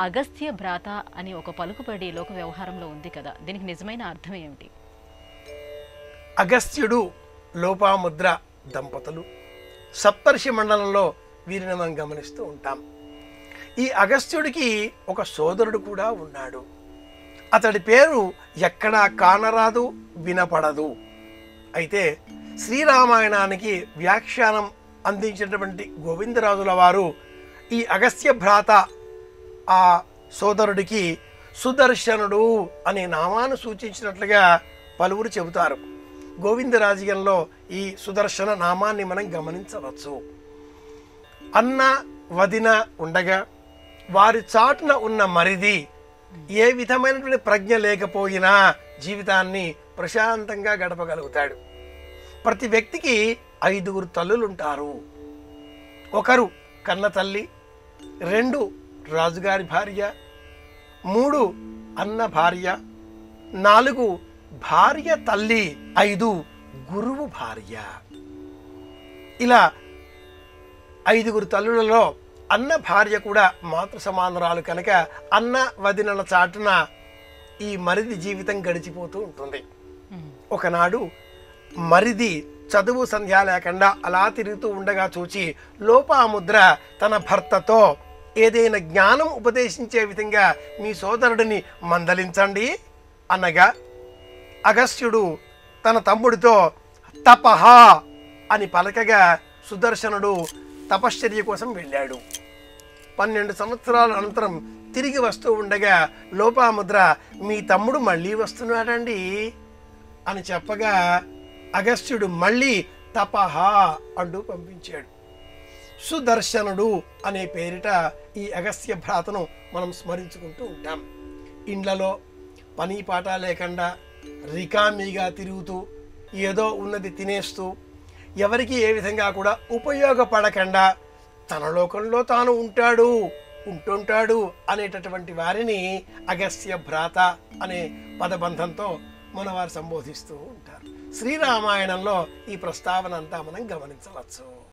అగస్త్య భ్రాత అని ఒక పలుకుబడి లోక వ్యవహారంలో ఉంది కదా, దీనికి నిజమైన అర్థం ఏమిటి? అగస్త్యుడు లోపాముద్ర దంపతులు సప్తర్షి మండలంలో వీరిని మనం గమనిస్తూ ఉంటాం. ఈ అగస్త్యుడికి ఒక సోదరుడు కూడా ఉన్నాడు. అతడి పేరు ఎక్కడా కానరాదు, వినపడదు. అయితే శ్రీరామాయణానికి వ్యాఖ్యానం అందించినటువంటి గోవిందరాజుల వారు ఈ అగస్త్య భ్రాత ఆ సోదరుడికి సుదర్శనుడు అనే నామాన్ని సూచించినట్లుగా పలువురు చెబుతారు. గోవిందరాజీయంలో ఈ సుదర్శన నామాన్ని మనం గమనించవచ్చు. అన్న వదిన ఉండగా వారి చాటున ఉన్న మరిది ఏ విధమైనటువంటి ప్రజ్ఞ లేకపోయినా జీవితాన్ని ప్రశాంతంగా గడపగలుగుతాడు. ప్రతి వ్యక్తికి 5 తల్లులుంటారు. ఒకరు కన్న తల్లి, 2 రాజుగారి భార్య, 3 అన్న భార్య, 4 భార్య తల్లి, 5 గురువు భార్య. ఇలా 5 తల్లులలో అన్న భార్య కూడా మాతృ సమానరాలు కనుక అన్న వదినల చాటున ఈ మరిది జీవితం గడిచిపోతూ ఉంటుంది. ఒకనాడు మరిది చదువు సంధ్య లేకుండా అలా తిరుగుతూ ఉండగా చూచి లోపాముద్ర తన భర్తతో ఏదైనా జ్ఞానం ఉపదేశించే విధంగా మీ సోదరుడిని మందలించండి అనగా అగస్త్యుడు తన తమ్ముడితో తపహ అని పలకగా సుదర్శనుడు తపశ్చర్య కోసం వెళ్ళాడు. 12 సంవత్సరాల అనంతరం తిరిగి వస్తూ ఉండగా లోపాముద్ర మీ తమ్ముడు మళ్ళీ వస్తున్నాడండి అని చెప్పగా అగస్త్యుడు మళ్ళీ తపహ అంటూ పంపించాడు. సుదర్శనుడు అనే పేరిట ఈ అగస్త్య భ్రాతను మనం స్మరించుకుంటూ ఉంటాం. ఇండ్లలో పని పాట లేకుండా రికామీగా తిరుగుతూ ఏదో ఉన్నది తినేస్తూ ఎవరికి ఏ విధంగా కూడా ఉపయోగపడకుండా తన లోకంలో తాను ఉంటుంటాడు అనేటటువంటి వారిని అగస్త్య భ్రాత అనే పదబంధంతో మనవారు సంబోధిస్తూ ఉంటారు. శ్రీరామాయణంలో ఈ ప్రస్తావన అంతా మనం గమనించవచ్చు.